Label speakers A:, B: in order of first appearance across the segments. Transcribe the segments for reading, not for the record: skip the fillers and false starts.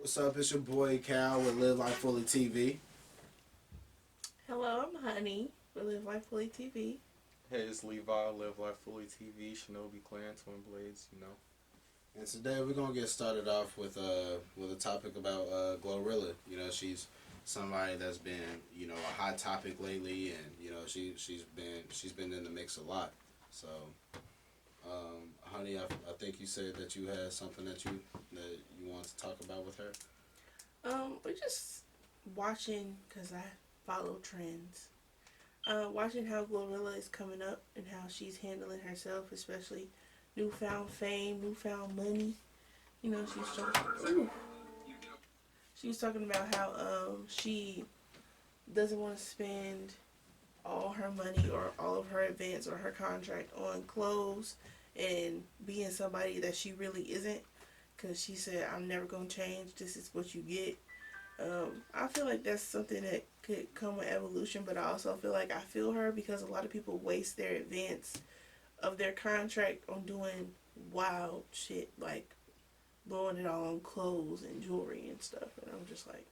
A: What's up? It's your boy Cal with Live Life Fully TV.
B: Hello, I'm Honey with Live Life Fully TV.
C: Hey, it's Levi, Live Life Fully TV, Shinobi Clan, Twin Blades, you know.
A: And today we're gonna get started off with a topic about Glorilla. You know, she's somebody that's been a hot topic lately, and she's been in the mix a lot. So, Honey, I think you said that you had something that you want to talk about with her.
B: We're just watching because I follow trends. Watching how Glorilla is coming up and how she's handling herself, especially newfound fame, newfound money. You know, she was talking about how she doesn't want to spend all her money or all of her advance or her contract on clothes and being somebody that she really isn't, because she said, I'm never going to change, this is what you get. I feel like that's something that could come with evolution, but I also feel like I feel her because a lot of people waste their advance of their contract on doing wild shit, like blowing it all on clothes and jewelry and stuff. And I'm just like,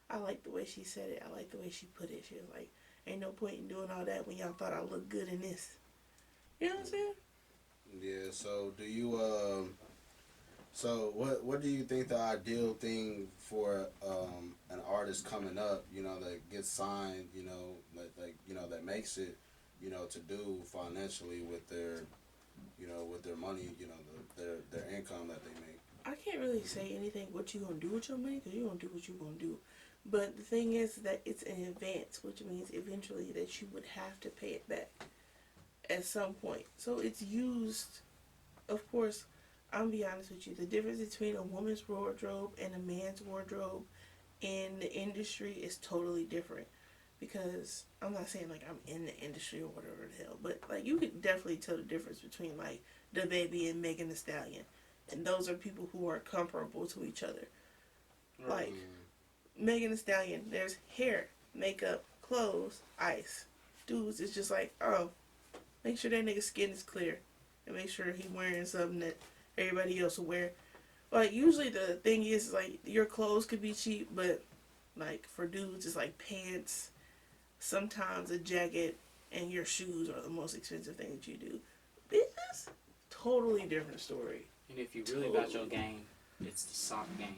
B: I like the way she said it. I like the way she put it. She was like, ain't no point in doing all that when y'all thought I looked good in this. You know what I'm saying?
A: Yeah. So do you So what do you think the ideal thing for an artist coming up, that gets signed, that makes it, to do financially with their, with their money, their income that they make?
B: I can't really say anything what you gonna do with your money, because you gonna do what you gonna do. But the thing is that it's in advance, which means eventually that you would have to pay it back at some point. So it's used, of course. I'm gonna be honest with you. The difference between a woman's wardrobe and a man's wardrobe in the industry is totally different. Because I'm not saying like I'm in the industry or whatever the hell, but like you could definitely tell the difference between like DaBaby and Megan Thee Stallion, and those are people who are comparable to each other. Like Megan Thee Stallion, there's hair, makeup, clothes, ice. Dudes, it's just like, oh, make sure that nigga's skin is clear, and make sure he wearing something that everybody else will wear. Like, usually the thing is, like, your clothes could be cheap, but, like, for dudes, it's like pants, sometimes a jacket, and your shoes are the most expensive thing that you do. Business? Totally different story.
D: And if you really about your game, it's the sock game.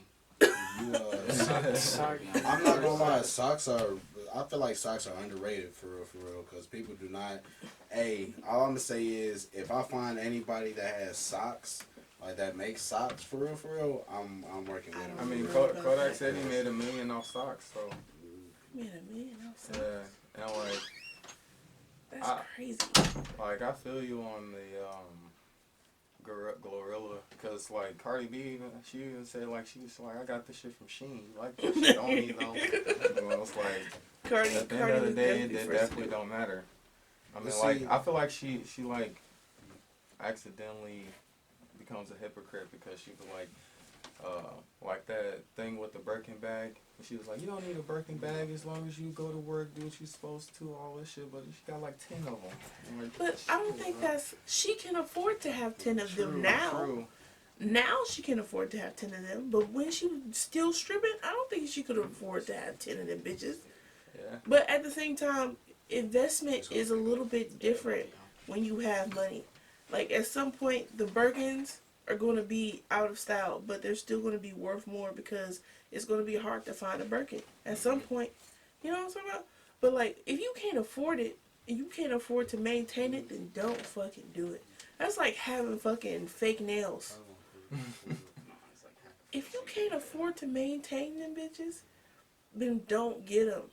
A: I'm not gonna lie, I feel like socks are underrated for real, because people do not. All I'm gonna say is, if I find anybody that has socks, like that makes socks for real, I'm working with them.
C: I mean, Kodak said he made $1 million off socks, so.
B: Made $1 million off socks?
C: Yeah, and like.
B: That's crazy.
C: Like, I feel you on the, Glorilla, because like Cardi B, she even said like I got this shit from Shein. Like this shit on me though. It's like at the end of the day, it definitely don't matter. I mean, like I feel like she like accidentally becomes a hypocrite because she was like that thing with the Birkin bag. And she was like, you don't need a Birkin bag as long as you go to work, do what you're supposed to, all this shit. But she got like 10 of them. Like,
B: but I don't think she can afford to have 10 of them now.
C: True.
B: Now she can afford to have 10 of them. But when she was still stripping, I don't think she could afford to have 10 of them bitches.
C: Yeah.
B: But at the same time, investment is a little bit different when you have money. Like, at some point, the Birkins are going to be out of style, but they're still going to be worth more because it's going to be hard to find a Birkin at some point. You know what I'm talking about? But, like, if you can't afford it and you can't afford to maintain it, then don't fucking do it. That's like having fucking fake nails. If you can't afford to maintain them bitches, then don't get them.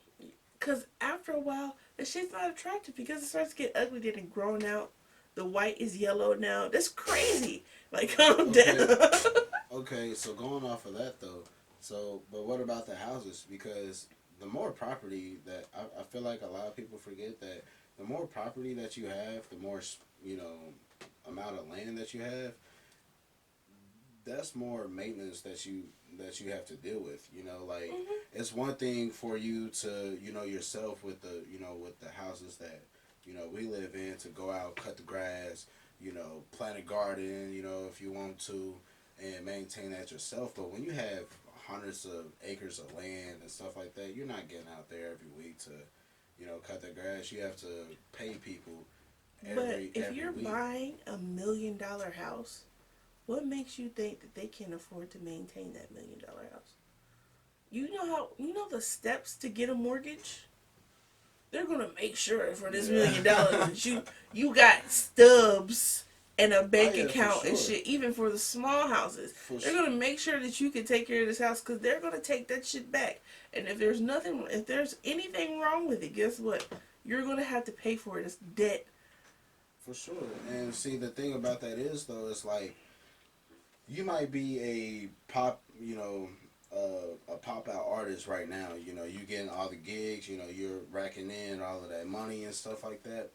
B: Because after a while, the shit's not attractive because it starts to get ugly, then grown out. The white is yellow now. That's crazy. Like, calm down.
A: Okay, so going off of that though, but what about the houses? Because the more property that I feel like a lot of people forget that the more property that you have, the more amount of land that you have, that's more maintenance that you have to deal with. Like it's one thing for you to yourself with the houses that we live in, to go out, cut the grass, plant a garden, if you want to, and maintain that yourself. But when you have hundreds of acres of land and stuff like that. You're not getting out there every week to, cut the grass. You have to pay people every
B: if you're
A: week.
B: buying $1 million house, what makes you think that they can afford to maintain that $1 million house? You know the steps to get a mortgage? They're gonna make sure for this $1 million that you got stubs and a bank account and shit, even for the small houses. They're gonna make sure that you can take care of this house because they're gonna take that shit back. And if there's anything wrong with it, guess what? You're gonna have to pay for it. It's debt.
A: For sure. And see, the thing about that is though, it's like you might be a pop out artist right now. You getting all the gigs. You're racking in all of that money and stuff like that.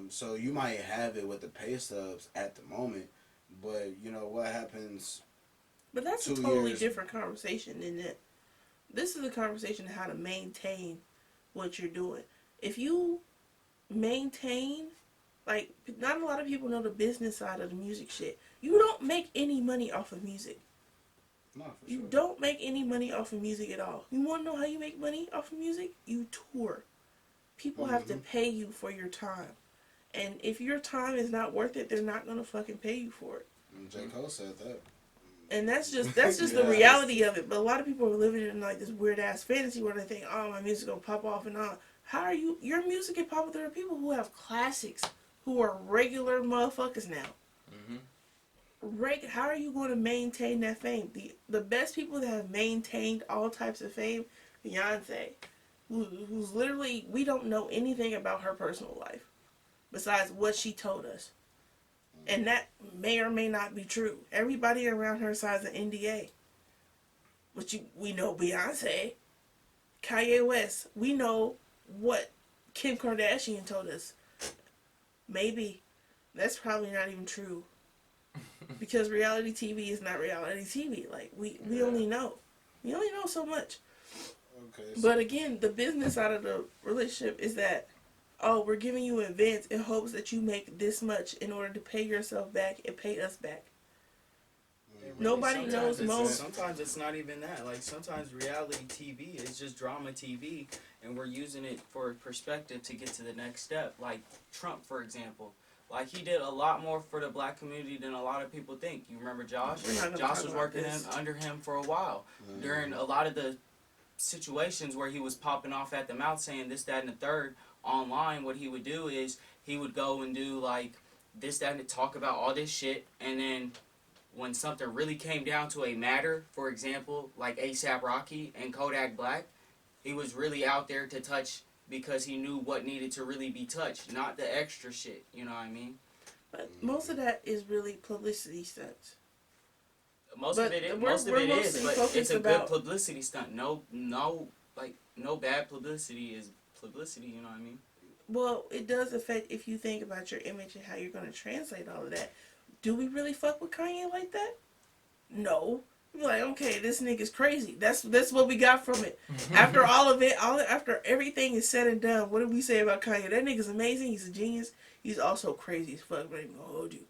A: So you might have it with the pay stubs at the moment, but what happens?
B: But that's a totally different conversation than that. This is a conversation on how to maintain what you're doing. If you maintain, like, not a lot of people know the business side of the music shit. You don't make any money off of music.
A: No, for
B: you
A: sure.
B: don't make any money off of music at all. You want to know how you make money off of music? You tour. People have to pay you for your time. And if your time is not worth it, they're not going to fucking pay you for it.
A: And J. Cole said that.
B: And that's just the reality of it. But a lot of people are living in like this weird ass fantasy where they think, oh, my music's going to pop off and on. How are you? Your music can pop up. There are people who have classics who are regular motherfuckers now. How are you going to maintain that fame? The best people that have maintained all types of fame, Beyonce, who's literally, we don't know anything about her personal life besides what she told us. And that may or may not be true. Everybody around her signs an NDA. But we know Beyonce, Kanye West. We know what Kim Kardashian told us. Maybe. That's probably not even true. Because reality TV is not reality TV. Like, we only know. We only know so much.
A: Okay.
B: But again, the business side of the relationship is that, oh, we're giving you advance in hopes that you make this much in order to pay yourself back and pay us back.
D: Really,
B: nobody knows most.
D: Sometimes it's not even that. Like, sometimes reality TV is just drama TV, and we're using it for perspective to get to the next step. Like Trump, for example. Like, he did a lot more for the black community than a lot of people think. You remember Josh? Josh was working under him for a while. During a lot of the situations where he was popping off at the mouth saying this, that, and the third online, what he would do is he would go and do, like, this, that, and talk about all this shit, and then when something really came down to a matter, for example, like A$AP Rocky and Kodak Black, he was really out there to touch because he knew what needed to really be touched, not the extra shit, you know what I mean?
B: But most of that is really publicity stunts.
D: Most of it is, but it's a good publicity stunt. No bad publicity is publicity, you know what I mean?
B: Well, it does affect if you think about your image and how you're going to translate all of that. Do we really fuck with Kanye like that? No. We're like, okay, this nigga's crazy. That's what we got from it. After all of it, after everything is said and done, what did we say about Kanye? That nigga's amazing. He's a genius. He's also crazy as fuck. I'm not even gonna hold you.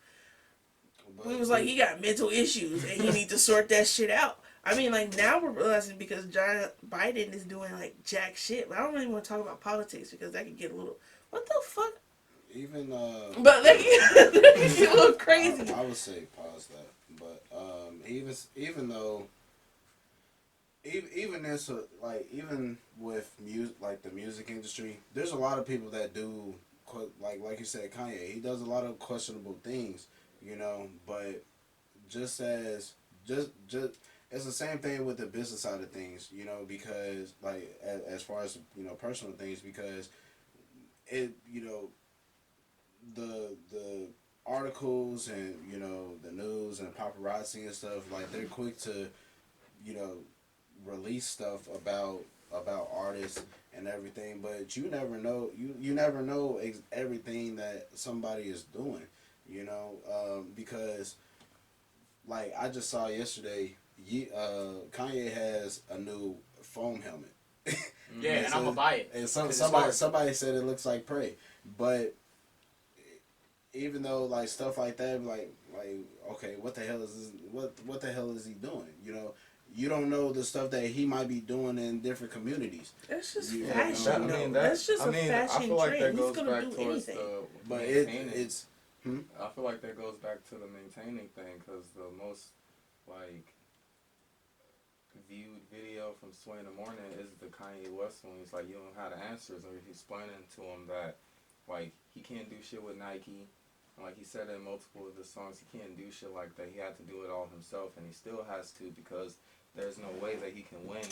B: We was like, he got mental issues and he needs to sort that shit out. I mean, like, now we're realizing because John Biden is doing, like, jack shit. But I don't really want to talk about politics because that could get a little, what the fuck?
A: Even,
B: but that could get a little crazy.
A: I would say pause that. But, even though, even this, like, even with music, like, the music industry, there's a lot of people that do, like you said, Kanye, he does a lot of questionable things, you know, but just it's the same thing with the business side of things, you know, because, like, as far as, you know, personal things, because it, you know, the articles and, you know, the news and paparazzi and stuff, like, they're quick to, you know, release stuff about artists and everything, but you never know, you never know everything that somebody is doing, you know, because, like, I just saw yesterday, Kanye has a new foam helmet.
D: Yeah, and I'm gonna buy it.
A: And somebody said it looks like Prey, but even though, like, stuff like that, like okay, what the hell is this, what the hell is he doing? You know, you don't know the stuff that he might be doing in different communities.
B: That's just
A: You
B: fashion.
A: know?
B: That's just a fashion
C: I feel like
B: trend.
C: that goes
B: He's gonna
C: back
B: do
C: towards
B: anything.
C: the
A: But it's.
C: I feel like that goes back to the maintaining thing, because the most like viewed video from Sway in the Morning is the Kanye West one. He's like, you don't have the answers, or he's explaining to him that like he can't do shit with Nike. And like he said in multiple of the songs, he can't do shit like that. He had to do it all himself, and he still has to, because there's no way that he can win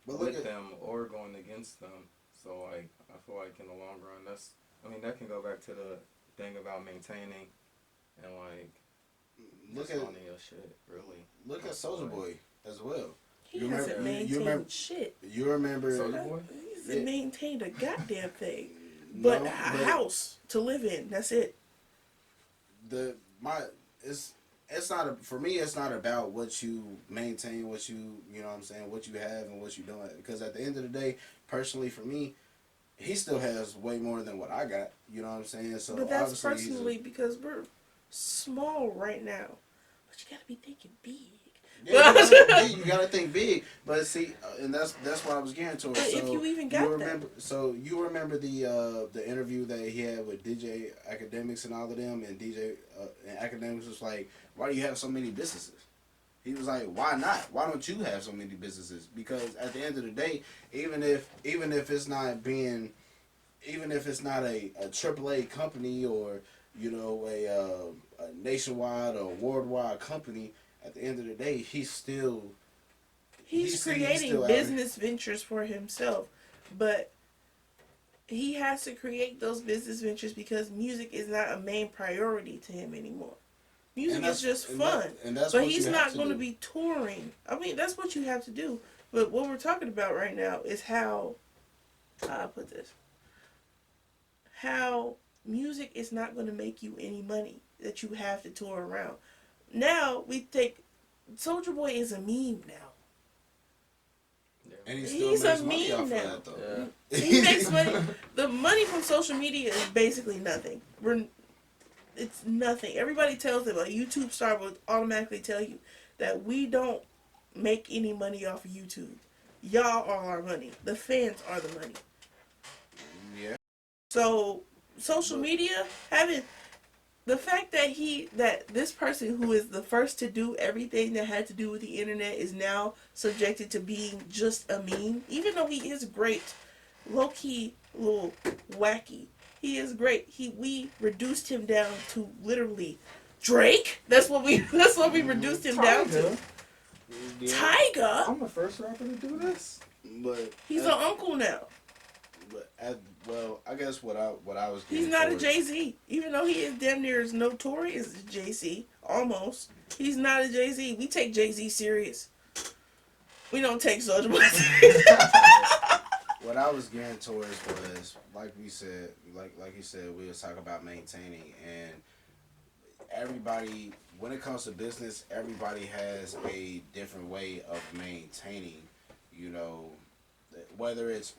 C: with them or going against them. So like I feel like in the long run, that can go back to the thing about maintaining and like
A: look at
C: your shit, really.
A: Look at Soulja Boy as well.
B: He hasn't maintained shit.
A: You remember
C: Soulja Boy?
B: He hasn't maintained a goddamn thing, but a house to live in. That's it.
A: It's not for me. It's not about what you maintain, what you know what I'm saying, what you have and what you're doing. Because at the end of the day, personally for me, he still has way more than what I got. You know what I'm saying? So,
B: but that's personally because we're small right now. But you gotta be thinking big.
A: Yeah, you gotta think big. But see, and that's what I was getting to.
B: But so if you even got that.
A: So you remember the interview that he had with DJ Academics and all of them, and DJ and Academics was like, "Why do you have so many businesses?" He was like, "Why not? Why don't you have so many businesses?" Because at the end of the day, even if it's not being, even if it's not a AAA company or you know a nationwide or worldwide company, at the end of the day, he's creating
B: business ventures for himself, but he has to create those business ventures because music is not a main priority to him anymore. Music is just fun, but he's not going to be touring. I mean, that's what you have to do. But what we're talking about right now is how I put this. How music is not going to make you any money that you have to tour around. Now we think Soulja Boy is a meme now.
A: Yeah. And he's a meme now.
B: That, though. Yeah. He makes money. The money from social media is basically nothing. It's nothing. Everybody tells them, a YouTube star will automatically tell you that we don't make any money off of YouTube. Y'all are our money. The fans are the money. Yeah. So social media having the fact that this person who is the first to do everything that had to do with the internet is now subjected to being just a meme, even though he is great, low key, little wacky. He is great. We reduced him down to literally Drake. That's what we reduced him down to. Yeah. Tiger.
C: I'm the first rapper to do this.
A: But
B: he's an uncle now.
A: But I guess what I was.
B: He's not a Jay-Z, even though he is damn near as notorious as Jay-Z. Almost. He's not a Jay-Z. We take Jay-Z serious. We don't take Soulja Boy serious.
A: What I was getting towards was, like we said, like you said, we was talking about maintaining, and everybody, when it comes to business, everybody has a different way of maintaining. You know, whether if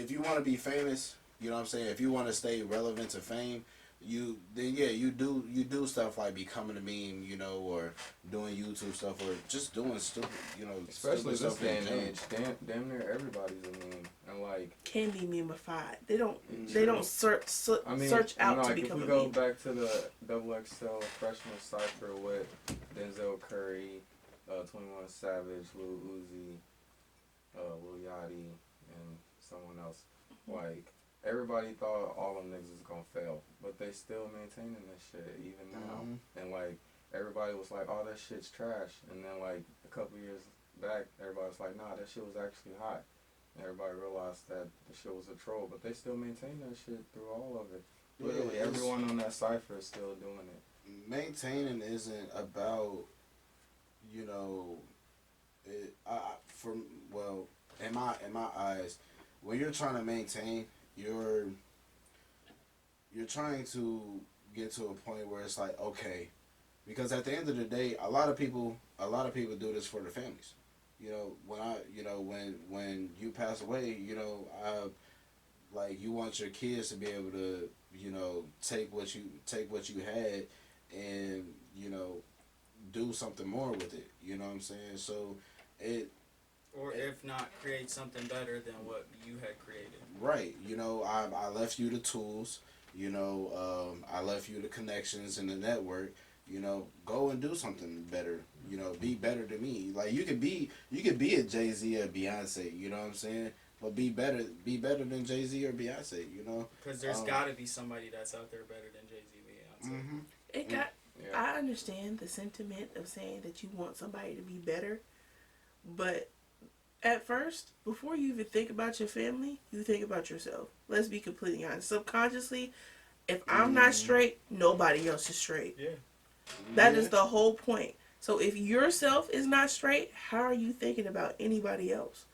A: you want to be famous, you know what I'm saying. If you want to stay relevant to fame, you do stuff like becoming a meme, you know, or doing YouTube stuff, or just doing stupid, you know,
C: especially this day and age. Damn near everybody's a meme, and like
B: can be memeified. They don't search out to become a meme. If we
C: go back to the XXL freshman cipher with Denzel Curry, 21 Savage, Lil Uzi, Lil Yachty, and someone else, like. Everybody thought all them niggas was gonna fail, but they still maintaining this shit even now. And like everybody was like, "Oh, that shit's trash," and then like a couple years back, everybody was like, "Nah, that shit was actually hot." And everybody realized that the shit was a troll, but they still maintain that shit through all of it. Literally, everyone on that cipher is still doing it.
A: Maintaining isn't about, you know, in my eyes, when you're trying to maintain. You're trying to get to a point where it's like, okay, because at the end of the day, a lot of people do this for their families. You know, when you pass away, you know, like you want your kids to be able to, you know, take what you had and, you know, do something more with it. You know what I'm saying? So
D: or if not, create something better than what you had created.
A: Right. You know, I left you the tools. You know, I left you the connections and the network. You know, go and do something better. You know, be better than me. Like you could be a Jay-Z or Beyonce. You know what I'm saying? But be better than Jay-Z or Beyonce. You know,
D: because there's got to be somebody that's out there better than Jay-Z, Beyonce.
B: Mm-hmm. I understand the sentiment of saying that you want somebody to be better, but at first, before you even think about your family, you think about yourself. Let's be completely honest. Subconsciously, if I'm not straight, nobody else is straight.
D: Yeah.
B: That is the whole point. So if yourself is not straight, how are you thinking about anybody else?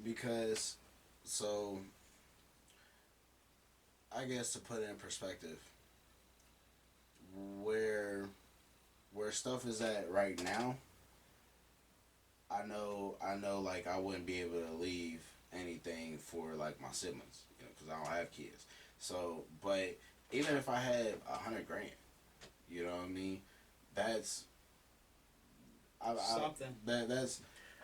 A: Because, so, I guess to put it in perspective, where stuff is at right now, I know, like, I wouldn't be able to leave anything for, like, my siblings, you know, because I don't have kids. So, but even if I had $100 grand, you know what I mean, that's
D: something.
A: That's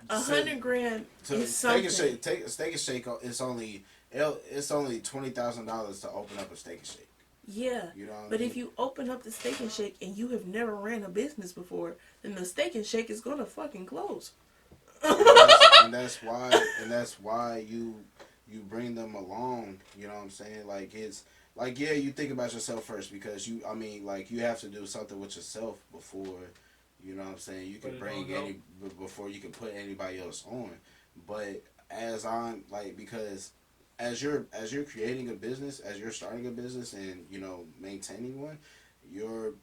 B: $100 grand is something.
A: Take a Steak and Shake. It's only $20,000 to open up a Steak and Shake.
B: Yeah,
A: you know
B: but if you open up the Steak and Shake and you have never ran a business before, then the Steak and Shake is gonna fucking close.
A: and that's why you bring them along. You know what I'm saying? Like it's like you think about yourself first because you have to do something with yourself before. You know what I'm saying? You can before you can put anybody else on. But as I'm because as you're creating a business, as you're starting a business and, you know, maintaining one, you're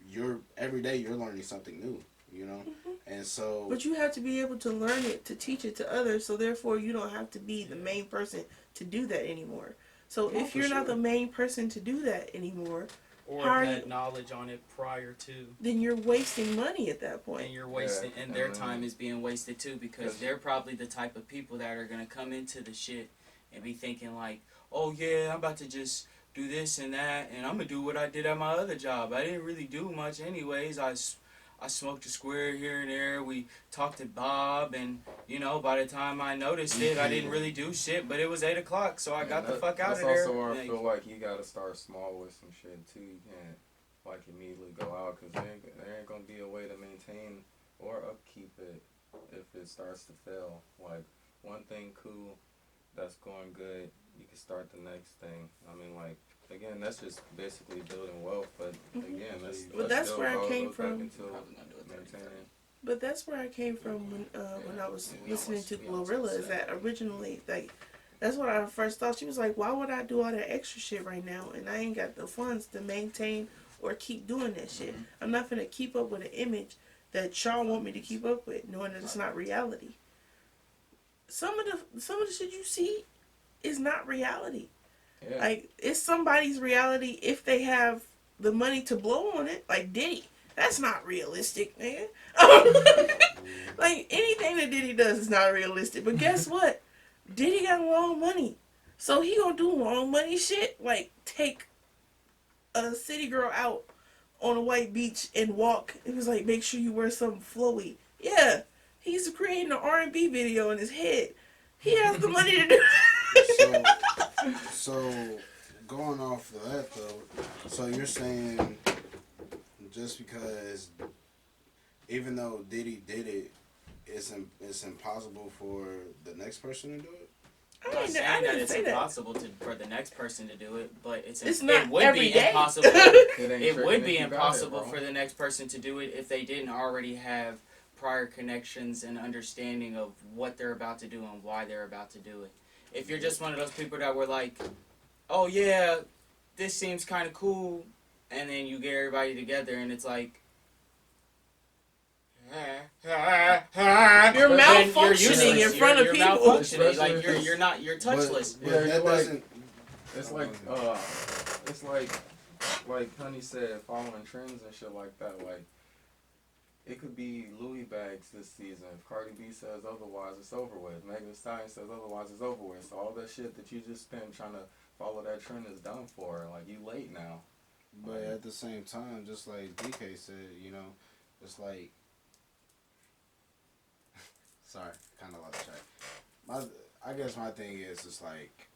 A: every day you're learning something new, you know? Mm-hmm. And so
B: but you have to be able to learn it, to teach it to others, so therefore you don't have to be the main person to do that anymore. So if you're not the main person to do that anymore,
D: or had knowledge on it prior to,
B: then you're wasting money at that point.
D: And you're wasting, and their time is being wasted too, because they're probably the type of people that are gonna come into the shit and be thinking like, oh yeah, I'm about to just do this and that, and I'm gonna do what I did at my other job. I didn't really do much anyways. I smoked a square here and there. We talked to Bob, and, you know, by the time I noticed it, I didn't really do shit, but it was 8 o'clock, so I got the fuck out of there.
C: That's also where I feel like you gotta start small with some shit too. You can't, like, immediately go out, because there ain't gonna be a way to maintain or upkeep it if it starts to fail. Like, one thing cool that's going good, you can start the next thing. I mean, like, again, that's just basically building wealth, but again,
B: that's where I came from. But that's where I came from when I was listening to Glorilla. Is that originally, like, that's what I first thought. She was like, "Why would I do all that extra shit right now? And I ain't got the funds to maintain or keep doing that shit. I'm not gonna keep up with an image that y'all want me to keep up with, knowing that it's not reality. Some of the shit you see is not reality. Yeah. Like, it's somebody's reality if they have the money to blow on it. Like Diddy, that's not realistic, nigga. Like, anything that Diddy does is not realistic. But guess what? Diddy got long money, so he gonna do long money shit. Like, take a city girl out on a white beach and walk. It was like, make sure you wear something flowy. Yeah, he's creating an R&B video in his head. He has the money to do it.
A: So going off of that though, so you're saying just because even though Diddy did it, it's impossible for the next person to do it?
D: I'm not saying that it's impossible for the next person to do it, but
B: it would be
D: impossible. It would be impossible for the next person to do it if they didn't already have prior connections and understanding of what they're about to do and why they're about to do it. If you're just one of those people that were like, oh yeah, this seems kind of cool, and then you get everybody together and it's like,
B: you're malfunctioning in front of people.
D: Malfunctioning. Like you're touchless.
C: It's like Honey said, following trends and shit like that. Like, it could be Louis bags this season. If Cardi B says otherwise, it's over with. Megan Thee Stallion says otherwise, it's over with. So all that shit that you just spent trying to follow that trend is done for. Like, you late now.
A: But at the same time, just like DK said, you know, it's like, sorry, kind of lost track. I guess my thing is, it's like,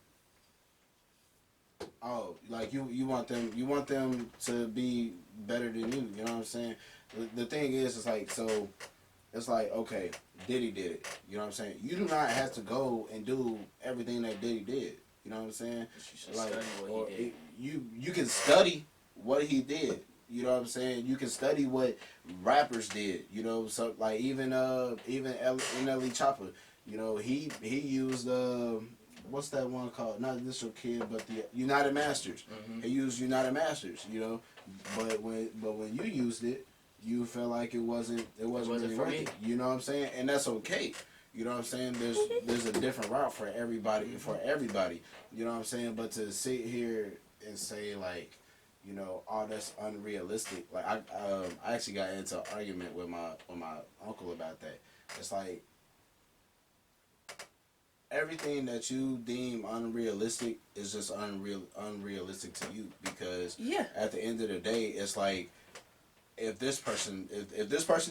A: oh, like you want them to be better than you. You know what I'm saying? The thing is, it's like, so it's like, okay, Diddy did it. You know what I'm saying? You do not have to go and do everything that Diddy did. You know what I'm saying? Like, or you can study what he did. You know what I'm saying? You can study what rappers did. You know, so like even NLE Chopper. You know, he used what's that one called? Not Initial Kid, but the United Masters. Mm-hmm. He used United Masters. You know, but when you used it, you felt like it wasn't really worth it. You know what I'm saying? And that's okay. You know what I'm saying? There's a different route for everybody. You know what I'm saying? But to sit here and say like, you know, oh, that's unrealistic. Like I actually got into an argument with my uncle about that. It's like, everything that you deem unrealistic is just unrealistic to you, because at the end of the day, it's like, if this person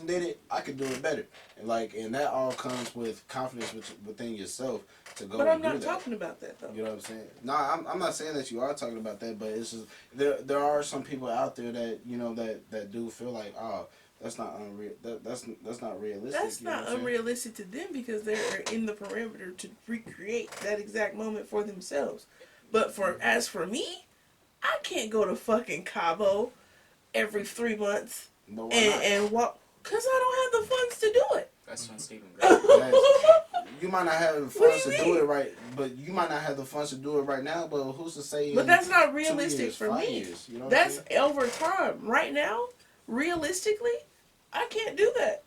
A: did it, I could do it better, and that all comes with confidence within yourself to go. But I'm not talking about that though. You know what I'm saying? No, I'm not saying that you are talking about that, but it's just there are some people out there that, you know, that do feel like, oh, that's not unreal. That's not realistic.
B: That's not unrealistic to them, because they're in the perimeter to recreate that exact moment for themselves. But as for me, I can't go to fucking Cabo every 3 months and walk, because I don't have the funds to do it.
D: That's when Stephen Gray.
A: You might not have the funds to do it right, but you might not have the funds to do it right now. But who's to say?
B: But that's not realistic for me. You know, that's over time. Right now, realistically, I can't do that,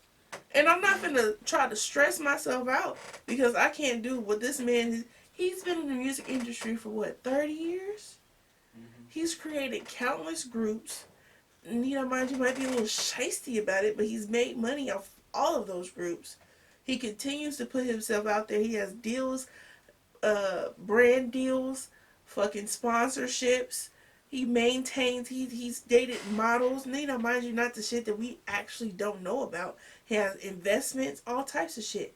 B: and I'm not gonna try to stress myself out because I can't do what this man. He's been in the music industry for what, 30 years? Mm-hmm. He's created countless groups. You know, mind you, might be a little shysty about it, but he's made money off all of those groups. He continues to put himself out there. He has deals, brand deals, fucking sponsorships. He maintains, he's dated models. And, you know, mind you, not the shit that we actually don't know about. He has investments, all types of shit.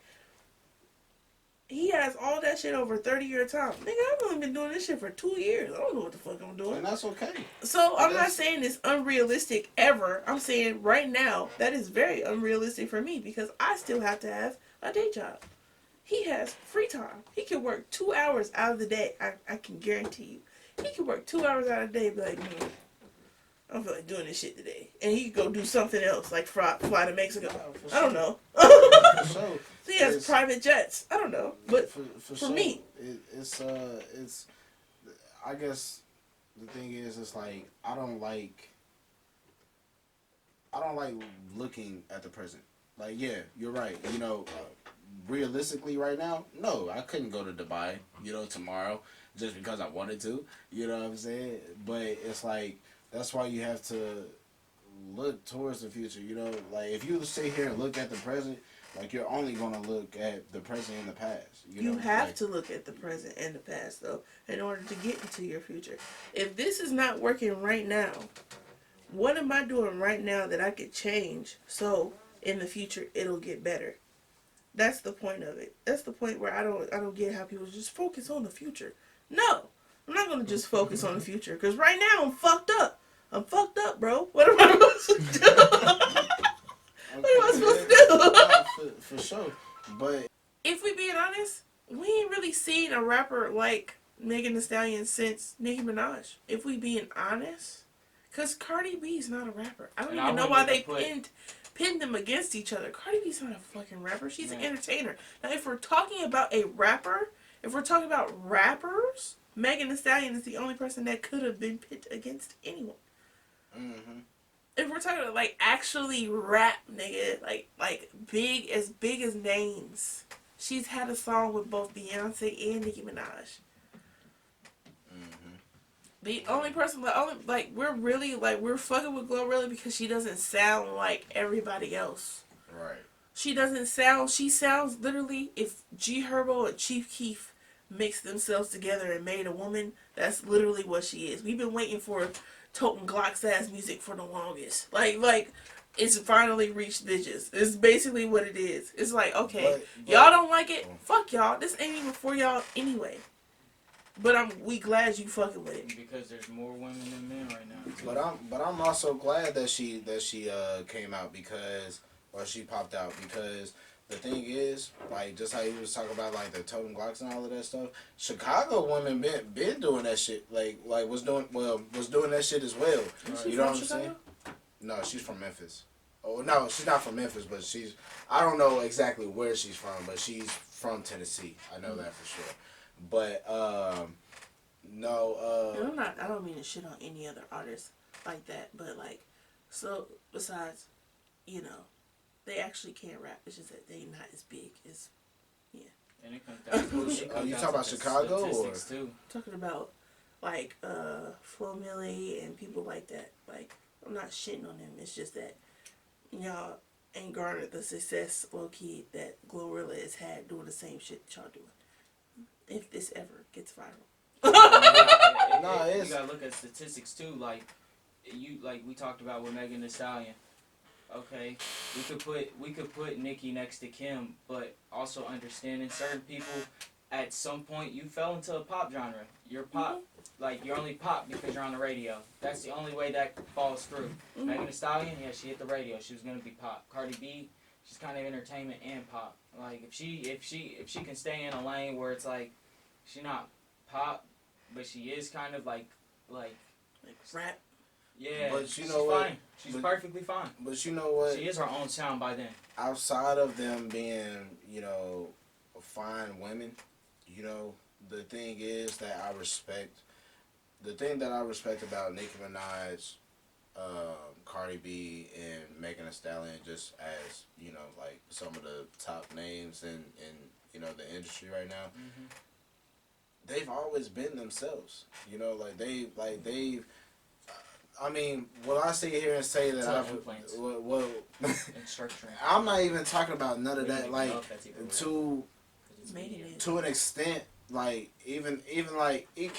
B: He has all that shit over a 30-year time. Nigga, I've only been doing this shit for 2 years. I don't know what the fuck I'm doing.
A: And that's okay.
B: So I'm not saying it's unrealistic ever. I'm saying right now, that is very unrealistic for me, because I still have to have a day job. He has free time. He can work 2 hours out of the day. I can guarantee you. He can work 2 hours out of the day and be like, I don't feel like doing this shit today. And he can go do something else, like fly to Mexico. I don't know.
A: So
B: he has private jets. I don't know. But for me,
A: it's I guess the thing is, it's like, I don't like looking at the present. Like, yeah, you're right. You know, realistically right now, no, I couldn't go to Dubai, you know, tomorrow just because I wanted to. You know what I'm saying? But it's like, that's why you have to look towards the future. You know, like, if you sit here and look at the present, like, you're only going to look at the present and the past.
B: You have to look at the present and the past, though, in order to get into your future. If this is not working right now, what am I doing right now that I could change so in the future it'll get better? That's the point of it. That's the point where I don't get how people just focus on the future. No, I'm not going to just focus on the future, because right now I'm fucked up. I'm fucked up, bro. What am I supposed to do? What am I supposed to do?
A: For sure. But
B: if we being honest, we ain't really seen a rapper like Megan Thee Stallion since Nicki Minaj. If we being honest. Because Cardi B's not a rapper. I don't even know why they pinned them against each other. Cardi B's not a fucking rapper. She's an entertainer. Now, if we're talking about a rapper, if we're talking about rappers, Megan Thee Stallion is the only person that could have been pit against anyone. Mm-hmm. If we're talking about, like, actually rap, nigga, like big as names, she's had a song with both Beyonce and Nicki Minaj. The only person, we're fucking with Glorilla because she doesn't sound like everybody else.
A: Right.
B: She sounds literally, if G Herbo and Chief Keef mixed themselves together and made a woman, that's literally what she is. We've been waiting for Toten Glock's ass music for the longest. Like, it's finally reached bitches. It's basically what it is. It's like, okay,
A: but
B: y'all don't like it? Fuck y'all. This ain't even for y'all anyway. But we glad you fucking with it.
D: Because there's more women than men right now.
A: But I'm also glad that she came out she popped out because the thing is, like, just how you was talking about, like, the totem Glocks and all of that stuff, Chicago women been doing that shit, like was doing that shit as well.
B: Right.
A: You know what I'm saying? No, she's from Memphis. Oh, no, she's not from Memphis, but I don't know exactly where she's from, but she's from Tennessee. I know that for sure. But, no,
B: I don't mean to shit on any other artists like that, but, like, so, besides, you know, they actually can rap. It's just that they not as big as, yeah.
D: And it comes down to,
A: you talking about Chicago or?
D: Too.
B: Talking about, like, Flo Milli and people like that. Like, I'm not shitting on them. It's just that y'all ain't garnered the success, low-key, that Glorilla has had doing the same shit that y'all doing. If this ever gets viral.
D: You gotta look at statistics too. Like we talked about with Megan Thee Stallion. Okay, we could put Nicki next to Kim, but also understanding certain people. At some point, you fell into a pop genre. You're pop, like you're only pop because you're on the radio. That's the only way that falls through. Megan Thee Stallion, yeah, she hit the radio. She was gonna be pop. Cardi B, she's kind of entertainment and pop. Like if she can stay in a lane where it's like she's not pop, but she is kind of like
B: rap.
D: Yeah,
A: but
D: you know what? Fine. She's perfectly fine.
A: But you know what?
D: She is her own sound by then.
A: Outside of them being, you know, fine women, you know, the thing is that I respect. The thing that I respect about Nicki Minaj, Cardi B, and Megan Thee Stallion, just as, you know, like some of the top names in you know, the industry right now, they've always been themselves. You know, they've. I mean, will I sit here and say that I'm not even talking about none of that. Like to an extent, like even like it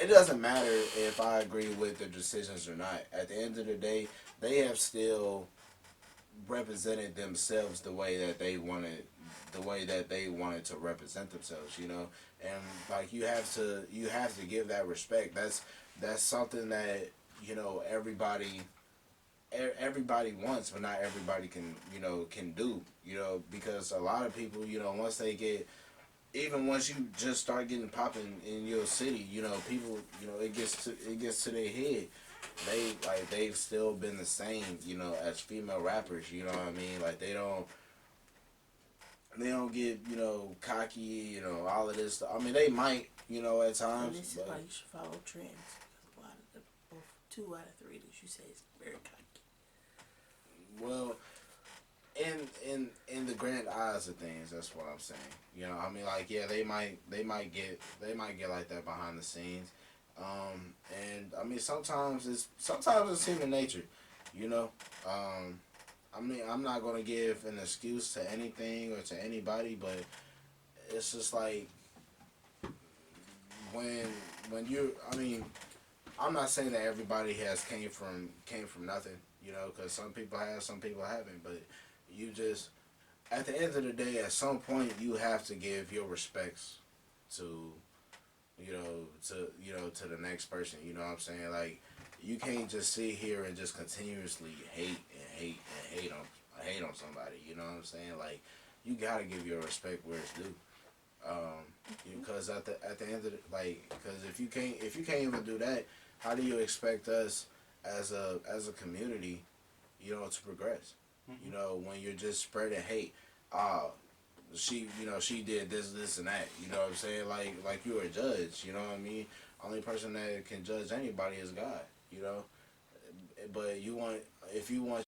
A: doesn't matter if I agree with their decisions or not. At the end of the day, they have still represented themselves the way that they wanted to represent themselves. You know, and like you have to give that respect. That's something that, you know, everybody wants, but not everybody can do, you know, because a lot of people, you know, once you just start getting popping in your city, you know, people, you know, it gets to their head. They've still been the same, you know, as female rappers, you know what I mean? Like they don't get, you know, cocky, you know, all of this stuff. I mean, they might, you know, at times.
B: And this is why you should follow trends. 2 out of 3 that you say is very cocky.
A: Well, in the grand eyes of things, that's what I'm saying. You know, I mean, like, yeah, they might get like that behind the scenes, and I mean, sometimes it's human nature, you know. I mean, I'm not gonna give an excuse to anything or to anybody, but it's just like when you, I mean. I'm not saying that everybody has came from nothing, you know, because some people have, some people haven't. But you just, at the end of the day, at some point, you have to give your respects to the next person. You know what I'm saying? Like, you can't just sit here and just continuously hate on somebody. You know what I'm saying? Like, you gotta give your respect where it's due. Because at the end of because if you can't even do that, how do you expect us as a community, you know, to progress? You know, when you're just spreading hate, she did this and that, you know what I'm saying? Like you're a judge, you know what I mean? Only person that can judge anybody is God, you know. But if you want